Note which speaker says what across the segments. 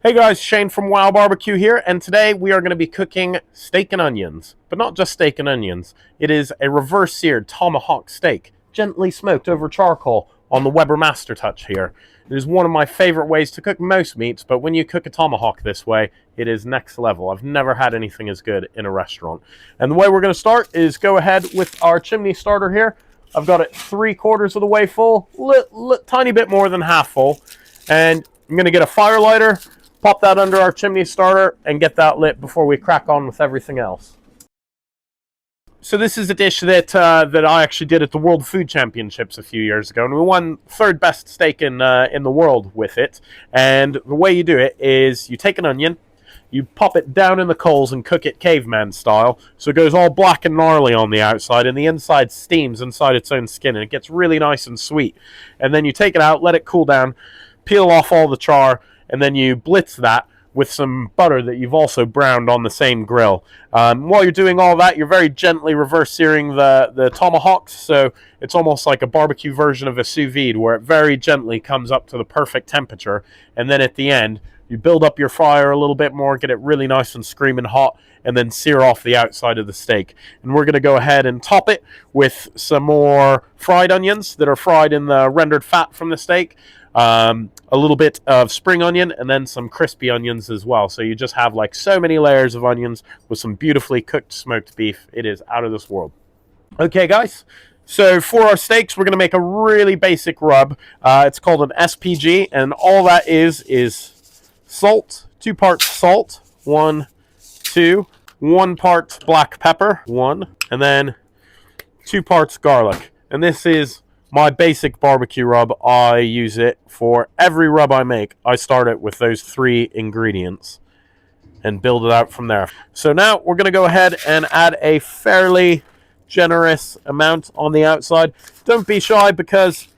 Speaker 1: Hey guys, Shane from WowBBQ here, and today we are going to be cooking steak and onions. But not just steak and onions. It is a reverse seared tomahawk steak, gently smoked over charcoal on the Weber Master Touch here. It is one of my favorite ways to cook most meats, but when you cook a tomahawk this way, it is next level. I've never had anything as good in a restaurant. And the way we're going to start is go ahead with our chimney starter here. I've got it 3/4 of the way full, tiny bit more than half full. And I'm going to get a fire lighter, pop that under our chimney starter, and get that lit before we crack on with everything else. So this is a dish that I actually did at the World Food Championships a few years ago, and we won third best steak in the world with it. And the way you do it is you take an onion, you pop it down in the coals and cook it caveman style, so it goes all black and gnarly on the outside, and the inside steams inside its own skin, and it gets really nice and sweet. And then you take it out, let it cool down, peel off all the char, and then you blitz that with some butter that you've also browned on the same grill. While you're doing all that, you're very gently reverse searing the tomahawks, so it's almost like a barbecue version of a sous vide, where it very gently comes up to the perfect temperature, and then at the end, you build up your fire a little bit more, get it really nice and screaming hot, and then sear off the outside of the steak. And we're going to go ahead and top it with some more fried onions that are fried in the rendered fat from the steak. A little bit of spring onion, and then some crispy onions as well. So you just have like so many layers of onions with some beautifully cooked smoked beef. It is out of this world. Okay guys, so for our steaks we're going to make a really basic rub. It's called an SPG, and all that is salt, 2 parts salt, 1 part black pepper, 1, and then 2 parts garlic. And this is my basic barbecue rub. I use it for every rub I make. I start it with those 3 ingredients and build it out from there. So now we're going to go ahead and add a fairly generous amount on the outside. Don't be shy, because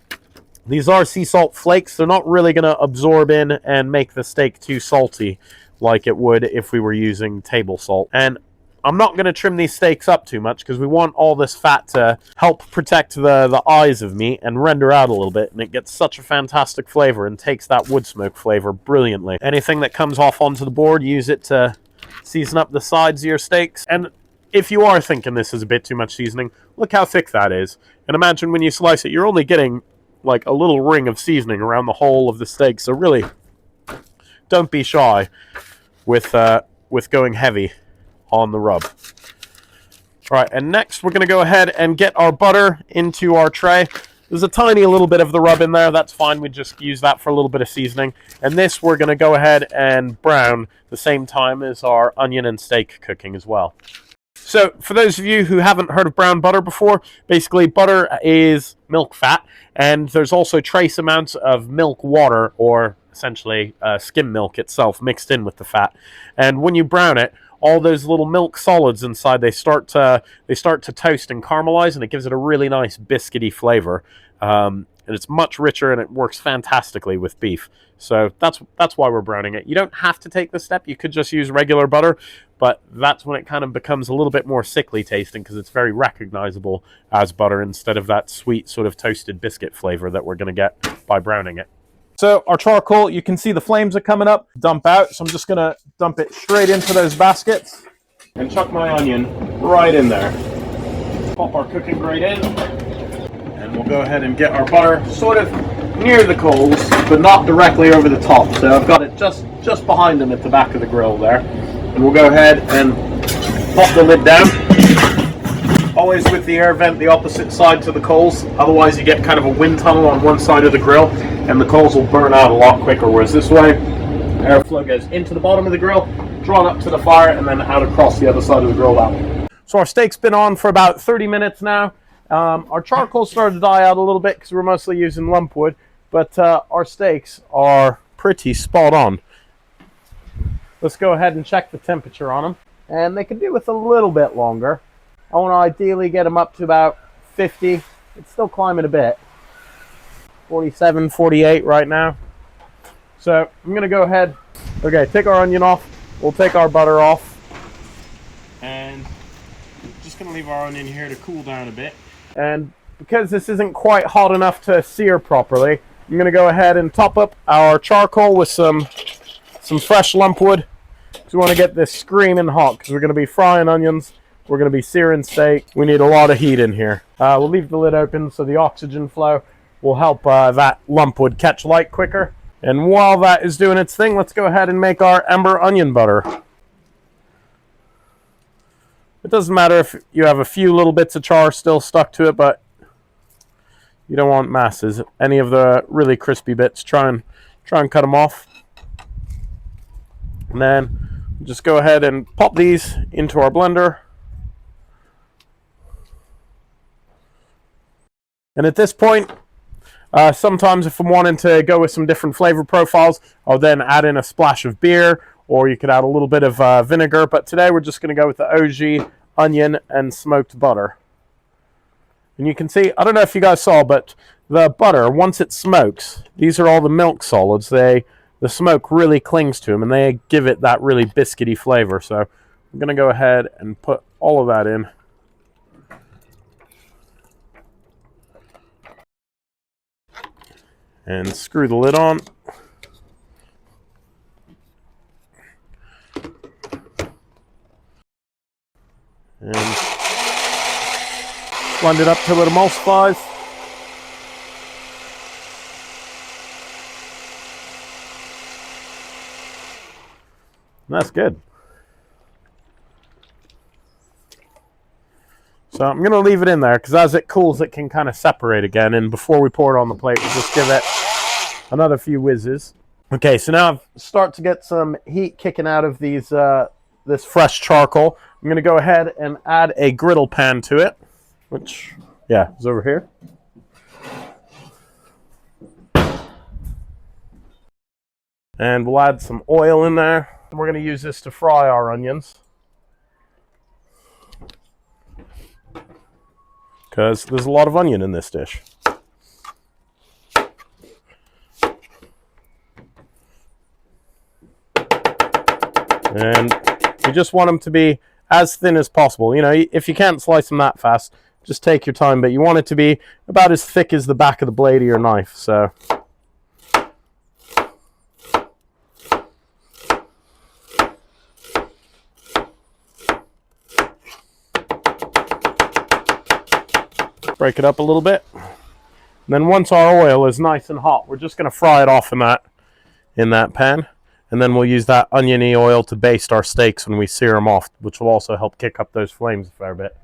Speaker 1: these are sea salt flakes. They're not really going to absorb in and make the steak too salty like it would if we were using table salt. And I'm not going to trim these steaks up too much, because we want all this fat to help protect the eyes of meat and render out a little bit, and it gets such a fantastic flavor and takes that wood smoke flavor brilliantly. Anything that comes off onto the board, use it to season up the sides of your steaks. And if you are thinking this is a bit too much seasoning, look how thick that is. And imagine when you slice it, you're only getting like a little ring of seasoning around the whole of the steak. So really, don't be shy with going heavy on the rub. Alright, and next we're going to go ahead and get our butter into our tray. There's a tiny little bit of the rub in there, that's fine, we just use that for a little bit of seasoning. And this we're going to go ahead and brown the same time as our onion and steak cooking as well. So for those of you who haven't heard of brown butter before, basically butter is milk fat, and there's also trace amounts of milk water, or essentially skim milk itself, mixed in with the fat. And when you brown it, all those little milk solids inside, they start to toast and caramelize, and it gives it a really nice biscuity flavor. And it's much richer, and it works fantastically with beef. So that's why we're browning it. You don't have to take this step. You could just use regular butter, but that's when it kind of becomes a little bit more sickly tasting, because it's very recognizable as butter instead of that sweet sort of toasted biscuit flavor that we're going to get by browning it.
Speaker 2: So our charcoal, you can see the flames are coming up, dump out. So I'm just going to dump it straight into those baskets.
Speaker 1: And chuck my onion right in there. Pop our cooking grate in. And we'll go ahead and get our butter sort of near the coals, but not directly over the top. So I've got it just behind them at the back of the grill there. And we'll go ahead and pop the lid down. Always with the air vent the opposite side to the coals, otherwise you get kind of a wind tunnel on one side of the grill and the coals will burn out a lot quicker, whereas this way airflow goes into the bottom of the grill, drawn up to the fire, and then out across the other side of the grill that way. So our steak's been on for about 30 minutes now. Our charcoal started to die out a little bit because we're mostly using lump wood, but our steaks are pretty spot on. Let's go ahead and check the temperature on them, and they could do with a little bit longer. I want to ideally get them up to about 50. It's still climbing a bit. 47, 48 right now. So I'm going to go ahead. Okay, take our onion off. We'll take our butter off. And just going to leave our onion here to cool down a bit. And because this isn't quite hot enough to sear properly, I'm going to go ahead and top up our charcoal with some some fresh lump wood. We want to get this screaming hot because we're going to be frying onions. We're going to be searing steak. We need a lot of heat in here. We'll leave the lid open so the oxygen flow will help that lump wood catch light quicker. And while that is doing its thing, let's go ahead and make our ember onion butter. It doesn't matter if you have a few little bits of char still stuck to it, but you don't want masses. Any of the really crispy bits, try and cut them off. And then just go ahead and pop these into our blender. And at this point, sometimes if I'm wanting to go with some different flavor profiles, I'll then add in a splash of beer, or you could add a little bit of vinegar. But today we're just going to go with the OG onion and smoked butter. And you can see, I don't know if you guys saw, but the butter, once it smokes, these are all the milk solids. The smoke really clings to them, and they give it that really biscuity flavor. So I'm going to go ahead and put all of that in. And screw the lid on. And blend it up till it emulsifies. And that's good. So I'm going to leave it in there because as it cools, it can kind of separate again. And before we pour it on the plate, we'll just give it another few whizzes. Okay, so now I've start to get some heat kicking out of these this fresh charcoal. I'm going to go ahead and add a griddle pan to it, which, yeah, is over here. And we'll add some oil in there. We're going to use this to fry our onions, because there's a lot of onion in this dish. And you just want them to be as thin as possible. You know, if you can't slice them that fast, just take your time, but you want it to be about as thick as the back of the blade of your knife. So break it up a little bit. And then once our oil is nice and hot, we're just going to fry it off in that pan. And then we'll use that oniony oil to baste our steaks when we sear them off, which will also help kick up those flames a fair bit.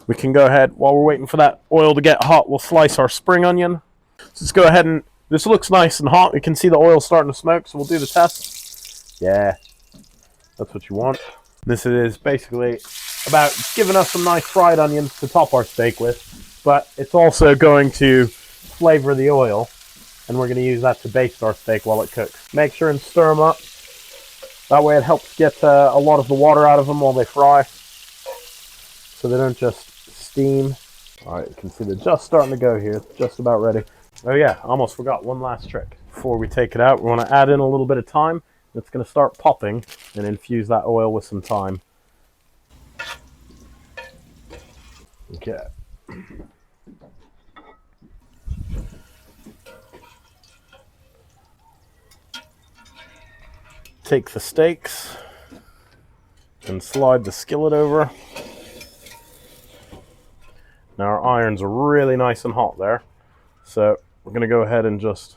Speaker 1: We can go ahead, while we're waiting for that oil to get hot, we'll slice our spring onion. So let's go ahead and, this looks nice and hot. You can see the oil starting to smoke, so we'll do the test. Yeah, that's what you want. This is basically about giving us some nice fried onions to top our steak with, but it's also going to flavor the oil. And we're going to use that to baste our steak while it cooks. Make sure and stir them up. That way it helps get a lot of the water out of them while they fry, so they don't just steam. All right, you can see they're just starting to go here. Just about ready. Oh yeah, I almost forgot one last trick. Before we take it out, we want to add in a little bit of thyme. It's going to start popping and infuse that oil with some thyme. Okay. Take the steaks and slide the skillet over. Now our irons are really nice and hot there, so we're going to go ahead and just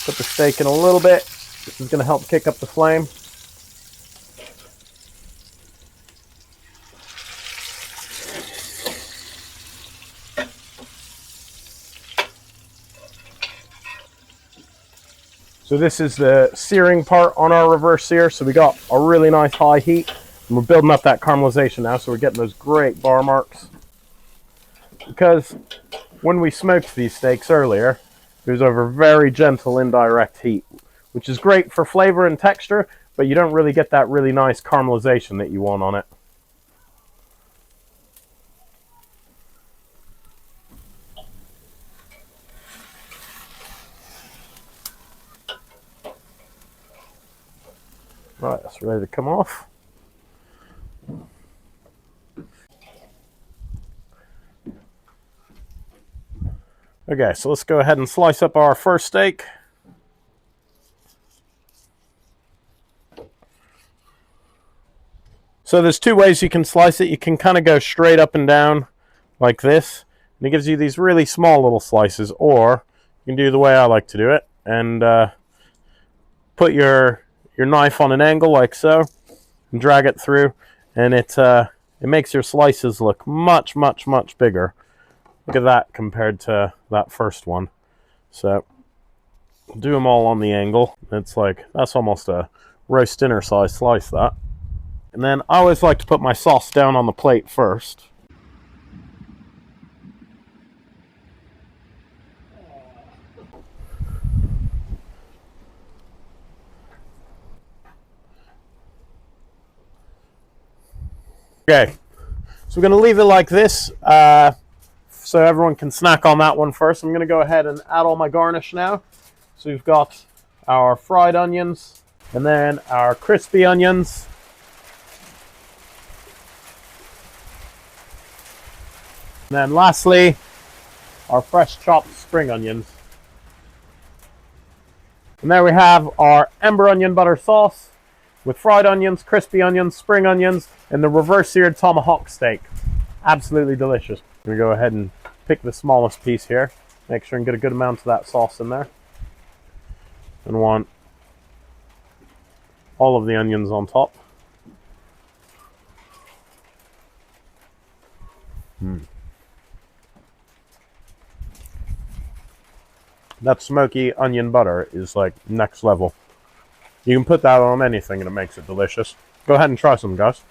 Speaker 1: put the steak in a little bit. This is going to help kick up the flame. So this is the searing part on our reverse sear. So we got a really nice high heat, and we're building up that caramelization now, so we're getting those great bar marks. Because when we smoked these steaks earlier, it was over very gentle indirect heat, which is great for flavor and texture, but you don't really get that really nice caramelization that you want on it. Right, that's ready to come off. Okay, so let's go ahead and slice up our first steak. So there's two ways you can slice it. You can kind of go straight up and down like this, and it gives you these really small little slices, or you can do the way I like to do it and put your knife on an angle like so and drag it through, and it makes your slices look much bigger. Look at that compared to that first one. So do them all on the angle. It's like, that's almost a roast dinner size slice, that. And then I always like to put my sauce down on the plate first. Okay, so we're going to leave it like this so everyone can snack on that one first. I'm going to go ahead and add all my garnish now. So we've got our fried onions, and then our crispy onions, and then lastly our fresh chopped spring onions. And there we have our Ember Onion Butter Sauce with fried onions, crispy onions, spring onions, and the reverse seared Tomahawk Steak. Absolutely delicious. I'm going to go ahead and pick the smallest piece here. Make sure and get a good amount of that sauce in there. And want all of the onions on top. That smoky onion butter is like next level. You can put that on anything and it makes it delicious. Go ahead and try some, guys.